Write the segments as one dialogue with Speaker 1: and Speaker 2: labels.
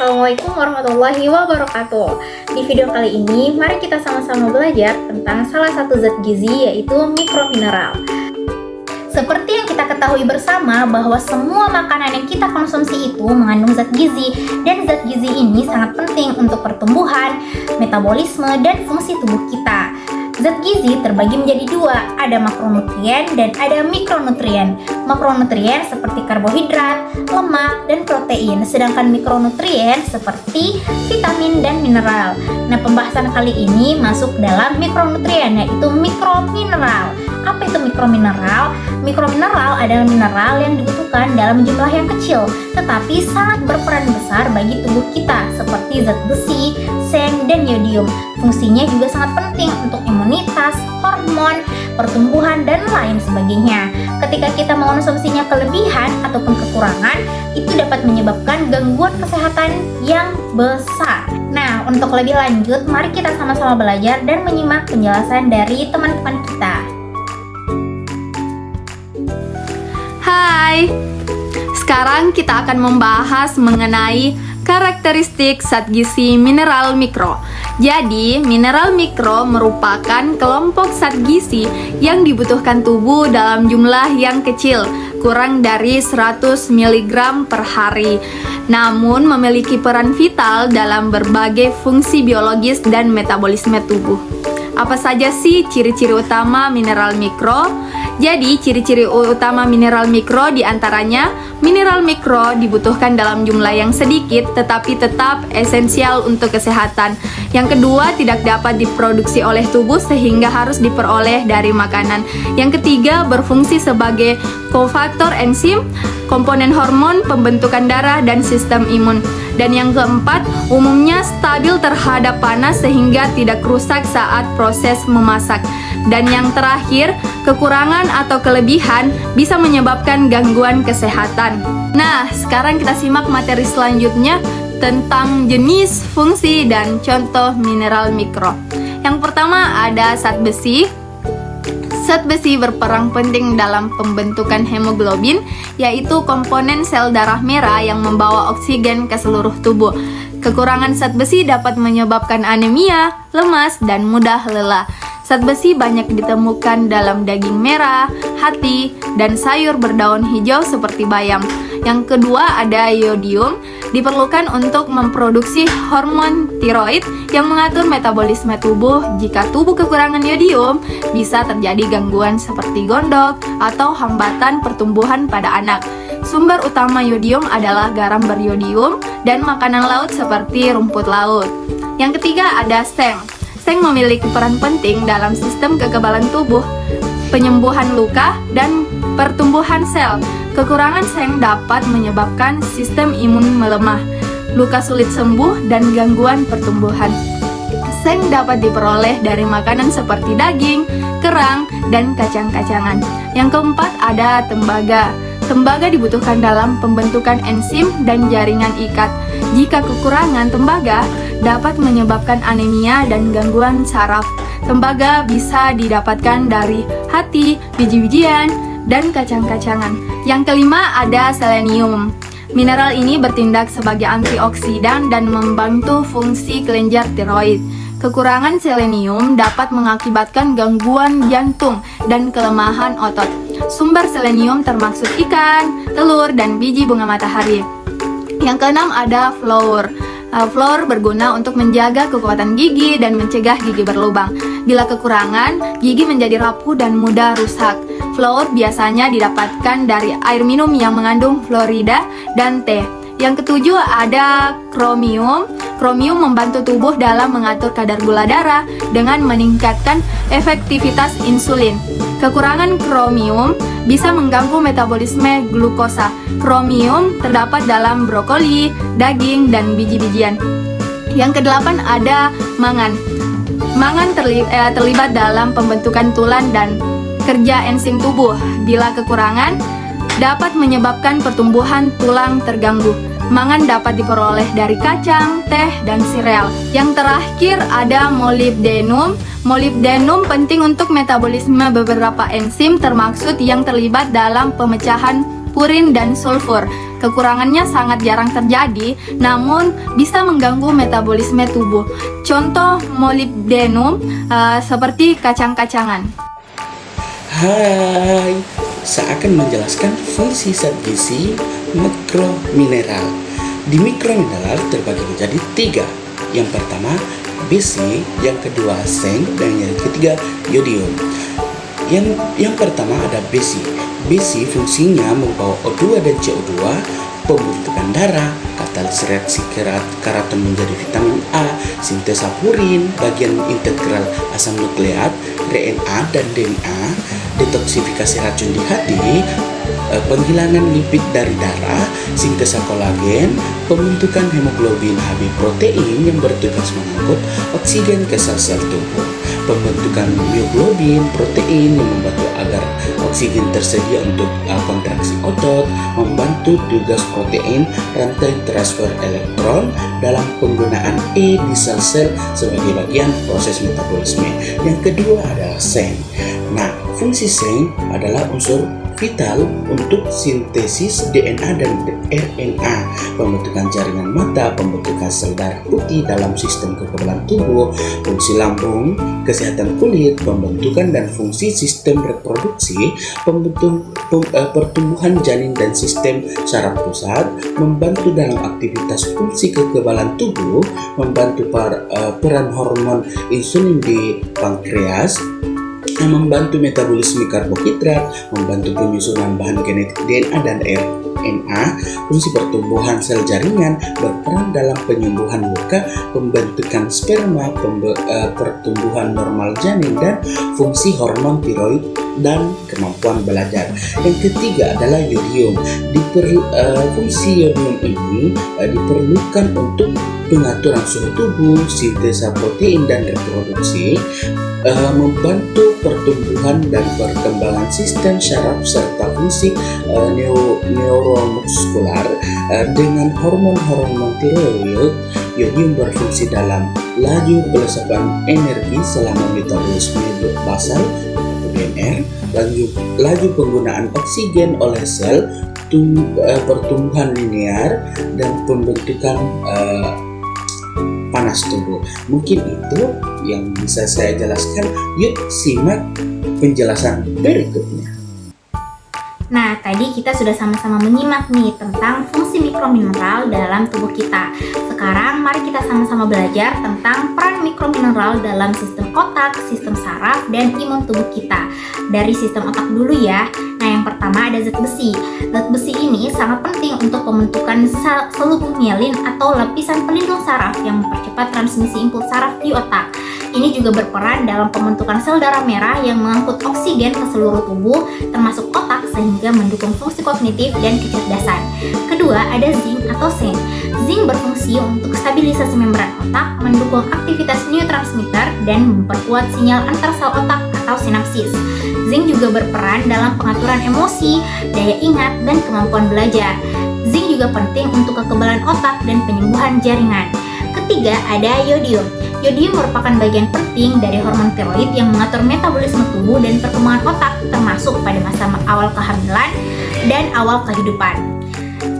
Speaker 1: Assalamualaikum warahmatullahi wabarakatuh. Di video kali ini, mari kita sama-sama belajar tentang salah satu zat gizi, yaitu mikromineral. Seperti yang kita ketahui bersama bahwa semua makanan yang kita konsumsi itu mengandung zat gizi, dan zat gizi ini sangat penting untuk pertumbuhan, metabolisme, dan fungsi tubuh kita. Zat gizi terbagi menjadi dua, ada makronutrien dan ada mikronutrien. Makronutrien seperti karbohidrat, lemak, dan protein, sedangkan mikronutrien seperti vitamin dan mineral. Nah, pembahasan kali ini masuk dalam mikronutrien, yaitu mikromineral. Apa itu mikromineral? Mikromineral adalah mineral yang dibutuhkan dalam jumlah yang kecil, tetapi sangat berperan besar bagi tubuh kita, seperti zat besi, seng, dan yodium. Fungsinya juga sangat penting untuk imunitas, hormon, pertumbuhan, dan lain sebagainya. Ketika kita mengonsumsinya kelebihan ataupun kekurangan, itu dapat menyebabkan gangguan kesehatan yang besar. Nah, untuk lebih lanjut, mari kita sama-sama belajar dan menyimak penjelasan dari teman-teman kita.
Speaker 2: Hai, sekarang kita akan membahas mengenai karakteristik zat gizi mineral mikro. Jadi, mineral mikro merupakan kelompok zat gizi yang dibutuhkan tubuh dalam jumlah yang kecil, kurang dari 100 mg per hari. Namun, memiliki peran vital dalam berbagai fungsi biologis dan metabolisme tubuh. Apa saja sih ciri-ciri utama mineral mikro? Jadi, ciri-ciri utama mineral mikro diantaranya, mineral mikro dibutuhkan dalam jumlah yang sedikit tetapi tetap esensial untuk kesehatan. Yang kedua, tidak dapat diproduksi oleh tubuh sehingga harus diperoleh dari makanan. Yang ketiga, berfungsi sebagai kofaktor enzim, komponen hormon, pembentukan darah, dan sistem imun. Dan yang keempat, umumnya stabil terhadap panas sehingga tidak rusak saat proses memasak. Dan yang terakhir, kekurangan atau kelebihan bisa menyebabkan gangguan kesehatan. Nah, sekarang kita simak materi selanjutnya tentang jenis, fungsi, dan contoh mineral mikro. Yang pertama ada zat besi. Zat besi berperan penting dalam pembentukan hemoglobin, yaitu komponen sel darah merah yang membawa oksigen ke seluruh tubuh. Kekurangan zat besi dapat menyebabkan anemia, lemas, dan mudah lelah. Zat besi banyak ditemukan dalam daging merah, hati, dan sayur berdaun hijau seperti bayam. Yang kedua ada yodium, diperlukan untuk memproduksi hormon tiroid yang mengatur metabolisme tubuh. Jika tubuh kekurangan yodium, bisa terjadi gangguan seperti gondok atau hambatan pertumbuhan pada anak. Sumber utama yodium adalah garam beriodium dan makanan laut seperti rumput laut. Yang ketiga ada seng. Seng memiliki peran penting dalam sistem kekebalan tubuh, penyembuhan luka, dan pertumbuhan sel. Kekurangan seng dapat menyebabkan sistem imun melemah, luka sulit sembuh, dan gangguan pertumbuhan. Seng dapat diperoleh dari makanan seperti daging, kerang, dan kacang-kacangan. Yang keempat ada tembaga. Tembaga dibutuhkan dalam pembentukan enzim dan jaringan ikat. Jika kekurangan tembaga, dapat menyebabkan anemia dan gangguan saraf. Tembaga bisa didapatkan dari hati, biji-bijian, dan kacang-kacangan. Yang kelima ada selenium. Mineral ini bertindak sebagai antioksidan dan membantu fungsi kelenjar tiroid. Kekurangan selenium dapat mengakibatkan gangguan jantung dan kelemahan otot. Sumber selenium termasuk ikan, telur, dan biji bunga matahari. Yang keenam ada fluor. Fluor berguna untuk menjaga kekuatan gigi dan mencegah gigi berlubang. Bila kekurangan, gigi menjadi rapuh dan mudah rusak. Fluor biasanya didapatkan dari air minum yang mengandung fluorida dan teh. Yang ketujuh ada kromium. Kromium membantu tubuh dalam mengatur kadar gula darah dengan meningkatkan efektivitas insulin. Kekurangan kromium bisa mengganggu metabolisme glukosa. Kromium terdapat dalam brokoli, daging, dan biji-bijian. Yang kedelapan ada mangan. Mangan terlibat dalam pembentukan tulang dan kerja enzim tubuh. Bila kekurangan, dapat menyebabkan pertumbuhan tulang terganggu. Mangan dapat diperoleh dari kacang, teh, dan sereal. Yang terakhir ada molibdenum. Molibdenum penting untuk metabolisme beberapa enzim termaksud yang terlibat dalam pemecahan purin dan sulfur. Kekurangannya sangat jarang terjadi, namun bisa mengganggu metabolisme tubuh. Contoh molybdenum seperti kacang-kacangan.
Speaker 3: Hai, saya akan menjelaskan fungsi zat gizi mikromineral. Di mikromineral terbagi menjadi 3. Yang pertama besi, yang kedua seng, dan yang ketiga yodium. Yang pertama ada besi. Besi fungsinya membawa O2 dan CO2, pembentukan darah, katalis reaksi keraton menjadi vitamin A, sintesa purin, bagian integral asam nukleat, RNA dan DNA, detoksifikasi racun di hati, penghilangan lipid dari darah, sintesa kolagen, pembentukan hemoglobin Hb protein yang bertugas mengangkut oksigen ke sel-sel tubuh, pembentukan mioglobin protein yang membantu agar oksigen tersedia untuk kontraksi otot, membantu tugas protein rantai transfer elektron dalam penggunaan E di sel-sel sebagai bagian proses metabolisme. Yang kedua adalah seng. Nah, fungsi seng adalah unsur vital untuk sintesis DNA dan RNA, pembentukan jaringan mata, pembentukan sel darah putih dalam sistem kekebalan tubuh, fungsi lambung, kesehatan kulit, pembentukan dan fungsi sistem reproduksi, pertumbuhan janin dan sistem saraf pusat, membantu dalam aktivitas fungsi kekebalan tubuh, membantu peran hormon insulin di pankreas, membantu metabolisme karbohidrat, membantu penyusunan bahan genetik DNA dan RNA, fungsi pertumbuhan sel jaringan, berperan dalam penyembuhan luka, pembentukan sperma, pertumbuhan normal janin, dan fungsi hormon tiroid dan kemampuan belajar. Yang ketiga adalah yodium. Fungsi yodium ini diperlukan untuk pengaturan suhu tubuh, sintesa protein dan reproduksi, membantu pertumbuhan dan perkembangan sistem syaraf serta fungsi neuromuskular. Dengan hormon-hormon tiroid, yodium berfungsi dalam laju pelesapan energi selama metabolisme basal atau BMR, laju penggunaan oksigen oleh sel, pertumbuhan linear, dan pembentukan panas tubuh. Mungkin itu yang bisa saya jelaskan. Yuk simak penjelasan berikutnya.
Speaker 1: Nah, tadi kita sudah sama-sama menyimak nih tentang fungsi mikromineral dalam tubuh kita. Sekarang mari kita sama-sama belajar tentang peran mikromineral dalam sistem otak, sistem saraf, dan imun tubuh kita. Dari sistem otak dulu ya. Nah, yang pertama ada zat besi. Zat besi ini sangat penting untuk pembentukan selubung mielin atau lapisan pelindung saraf yang mempercepat transmisi impuls saraf di otak. Ini juga berperan dalam pembentukan sel darah merah yang mengangkut oksigen ke seluruh tubuh, termasuk otak, sehingga mendukung fungsi kognitif dan kecerdasan. Kedua, ada zinc atau seng. Zinc berfungsi untuk stabilisasi membran otak, mendukung aktivitas neurotransmitter, dan memperkuat sinyal antar sel otak atau sinapsis. Zinc juga berperan dalam pengaturan emosi, daya ingat, dan kemampuan belajar. Zinc juga penting untuk kekebalan otak dan penyembuhan jaringan. Ketiga, ada yodium. Yodium merupakan bagian penting dari hormon tiroid yang mengatur metabolisme tubuh dan perkembangan otak, termasuk pada masa awal kehamilan dan awal kehidupan.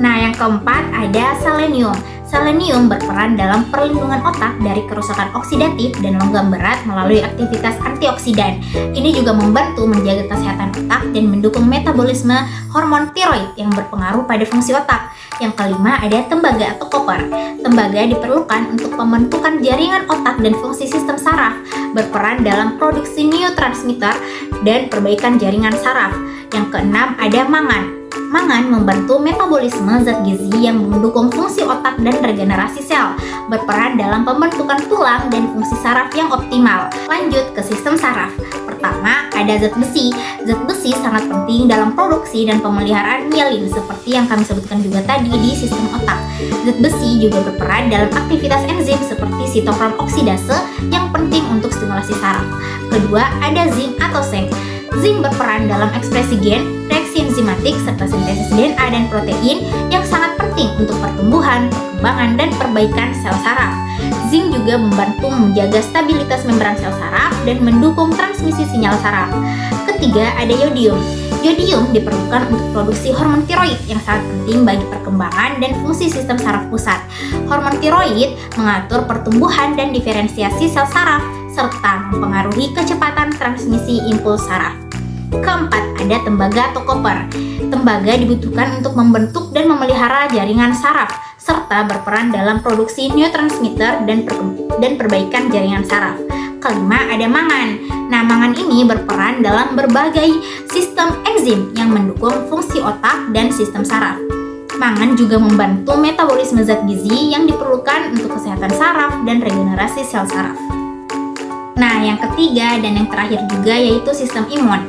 Speaker 1: Nah, yang keempat ada selenium. Selenium berperan dalam perlindungan otak dari kerusakan oksidatif dan logam berat melalui aktivitas antioksidan. Ini juga membantu menjaga kesehatan otak dan mendukung metabolisme hormon tiroid yang berpengaruh pada fungsi otak. Yang kelima ada tembaga atau koper. Tembaga diperlukan untuk pembentukan jaringan otak dan fungsi sistem saraf, berperan dalam produksi neurotransmitter dan perbaikan jaringan saraf. Yang keenam ada mangan. Mangan membantu metabolisme zat gizi yang mendukung fungsi otak dan regenerasi sel, berperan dalam pembentukan tulang dan fungsi saraf yang optimal. Lanjut ke sistem saraf. Pertama, ada zat besi. Zat besi sangat penting dalam produksi dan pemeliharaan mielin seperti yang kami sebutkan juga tadi di sistem otak. Zat besi juga berperan dalam aktivitas enzim seperti sitokrom oksidase yang penting untuk stimulasi saraf. Kedua, ada zinc atau seng. Zinc berperan dalam ekspresi gen, reaksi enzimatik, serta sintesis DNA dan protein yang sangat penting untuk pertumbuhan, perkembangan, dan perbaikan sel saraf. Zinc juga membantu menjaga stabilitas membran sel saraf dan mendukung transmisi sinyal saraf. Ketiga, ada yodium. Yodium diperlukan untuk produksi hormon tiroid yang sangat penting bagi perkembangan dan fungsi sistem saraf pusat. Hormon tiroid mengatur pertumbuhan dan diferensiasi sel saraf serta mempengaruhi kecepatan transmisi impuls saraf. Keempat, ada tembaga atau koper. Tembaga dibutuhkan untuk membentuk dan memelihara jaringan saraf serta berperan dalam produksi neurotransmitter dan perbaikan jaringan saraf. Kelima, ada mangan. Nah, mangan ini berperan dalam berbagai sistem enzim yang mendukung fungsi otak dan sistem saraf. Mangan juga membantu metabolisme zat gizi yang diperlukan untuk kesehatan saraf dan regenerasi sel saraf. Nah, yang ketiga dan yang terakhir juga yaitu sistem imun.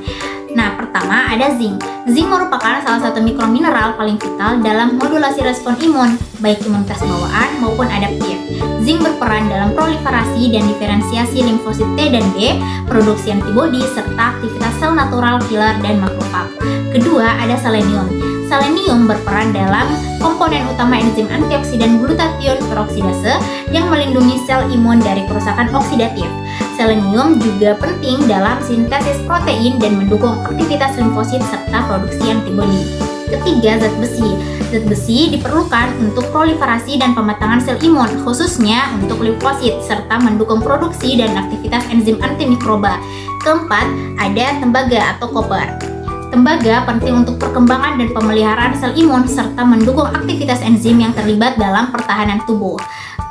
Speaker 1: Nah, pertama ada zinc. Zinc merupakan salah satu mikromineral paling vital dalam modulasi respon imun, baik imunitas bawaan maupun adaptif. Zinc berperan dalam proliferasi dan diferensiasi limfosit T dan B, produksi antibodi, serta aktivitas sel natural killer dan makrofag. Kedua, ada selenium. Selenium berperan dalam komponen utama enzim antioksidan glutathione peroksidase yang melindungi sel imun dari kerusakan oksidatif. Selenium juga penting dalam sintesis protein dan mendukung aktivitas limfosit serta produksi antibodi. Ketiga, zat besi. Zat besi diperlukan untuk proliferasi dan pematangan sel imun, khususnya untuk limfosit, serta mendukung produksi dan aktivitas enzim antimikroba. Keempat, ada tembaga atau koper. Tembaga penting untuk perkembangan dan pemeliharaan sel imun, serta mendukung aktivitas enzim yang terlibat dalam pertahanan tubuh.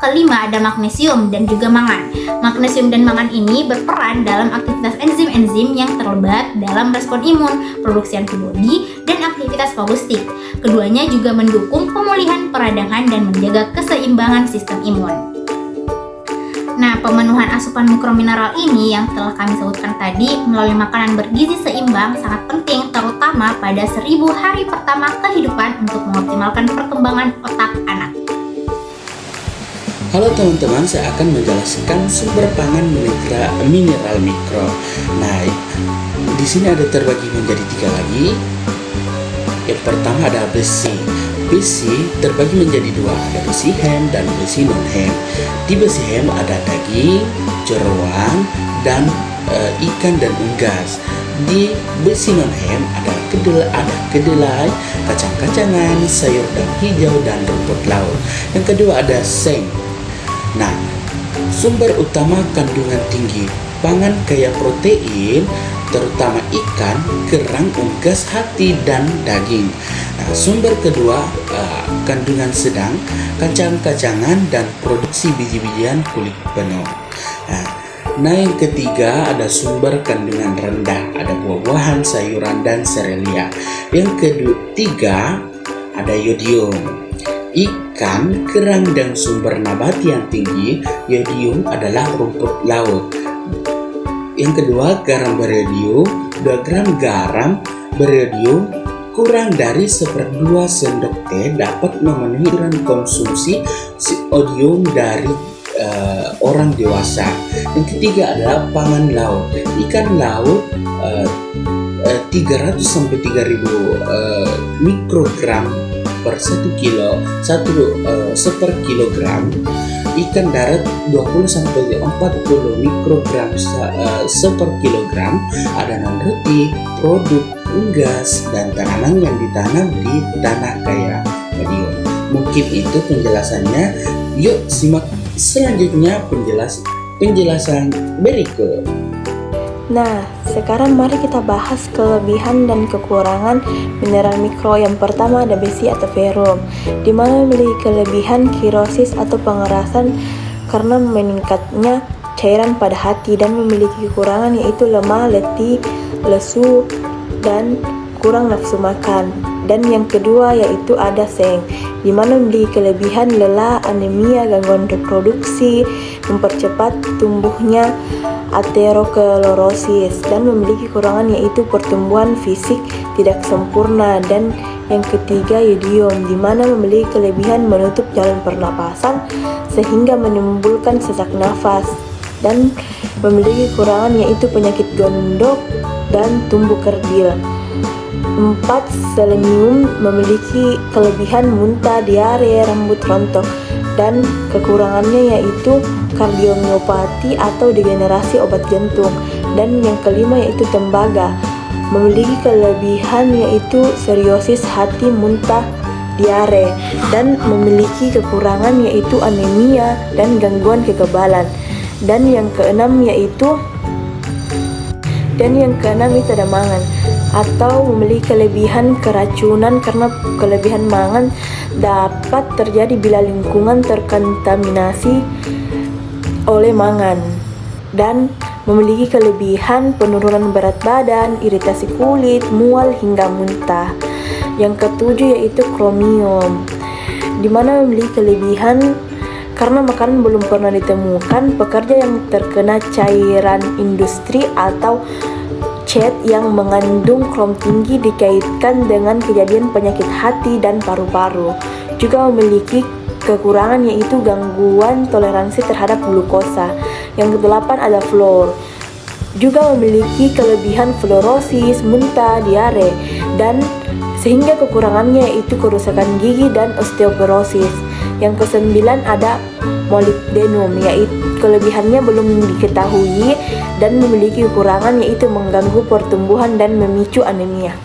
Speaker 1: Kelima, ada magnesium dan juga mangan. Magnesium dan mangan ini berperan dalam aktivitas enzim-enzim yang terlibat dalam respon imun, produksi antibodi, dan aktivitas fagostik. Keduanya juga mendukung pemulihan peradangan dan menjaga keseimbangan sistem imun. Nah, pemenuhan asupan mikromineral ini yang telah kami sebutkan tadi melalui makanan bergizi seimbang sangat penting, terutama pada 1000 hari pertama kehidupan untuk mengoptimalkan perkembangan otak anak.
Speaker 3: Halo teman-teman, saya akan menjelaskan sumber pangan mineral mikro. Nah, di sini ada terbagi menjadi 3 lagi. Yang pertama ada besi. Besi terbagi menjadi 2, ada besi hem dan besi non hem. Di besi hem ada daging, jeroan, dan ikan dan unggas. Di besi non hem ada kedelai, kacang-kacangan, sayur daun hijau, dan rumput laut. Yang kedua ada seng. Nah, sumber utama kandungan tinggi pangan kaya protein, terutama ikan, kerang, unggas, hati, dan daging. Nah, sumber kedua kandungan sedang, kacang-kacangan, dan produksi biji-bijian kulit penuh. Nah, yang ketiga ada sumber kandungan rendah, ada buah-buahan, sayuran, dan serealia. Yang ketiga ada yodium. Ikan, kerang, dan sumber nabati yang tinggi yodium adalah rumput laut. Yang kedua, garam beriodium. 2 gram garam beriodium kurang dari 1/2 sendok teh dapat memenuhi kebutuhan konsumsi iodium dari orang dewasa. Yang ketiga adalah pangan laut. Ikan laut 300 sampai 3000 mikrogram per 1 kilogram. Ikan darat 20 sampai 40 mikrogram per kilogram. Ada non-roti, produk unggas, dan tanaman yang ditanam di tanah kaya yodium. Mungkin itu penjelasannya. Yuk simak selanjutnya penjelasan berikut.
Speaker 4: Nah, sekarang mari kita bahas kelebihan dan kekurangan mineral mikro. Yang pertama ada besi atau ferrum, di mana memiliki kelebihan kirosis atau pengerasan karena meningkatnya cairan pada hati, dan memiliki kekurangan yaitu lemah, letih, lesu, dan kurang nafsu makan. Dan yang kedua yaitu ada seng, di mana memiliki kelebihan lelah, anemia, gangguan reproduksi, mempercepat tumbuhnya aterosklerosis, dan memiliki kekurangan yaitu pertumbuhan fisik tidak sempurna. Dan yang ketiga yodium, di mana memiliki kelebihan menutup jalan pernapasan sehingga menimbulkan sesak nafas, dan memiliki kekurangan yaitu penyakit gondok dan tumbuh kerdil. 4. Selenium memiliki kelebihan muntah, diare, rambut rontok, dan kekurangannya yaitu kardiomiopati atau degenerasi obat jantung. Dan yang kelima yaitu tembaga, memiliki kelebihan yaitu seriosis hati, muntah, diare, dan memiliki kekurangan yaitu anemia dan gangguan kekebalan. Dan yang keenam itu ada mangan atau memiliki kelebihan keracunan, karena kelebihan mangan dapat terjadi bila lingkungan terkontaminasi oleh mangan. Dan memiliki kelebihan penurunan berat badan, iritasi kulit, mual hingga muntah. Yang ketujuh yaitu kromium, di mana memiliki kelebihan karena makanan belum pernah ditemukan pekerja yang terkena cairan industri atau cat yang mengandung krom tinggi dikaitkan dengan kejadian penyakit hati dan paru-paru. Juga memiliki kekurangan yaitu gangguan toleransi terhadap glukosa. Yang kedelapan ada fluor, juga memiliki kelebihan fluorosis, muntah, diare, dan sehingga kekurangannya yaitu kerusakan gigi dan osteoporosis. Yang kesembilan ada molybdenum, yaitu kelebihannya belum diketahui dan memiliki kekurangan yaitu mengganggu pertumbuhan dan memicu anemia.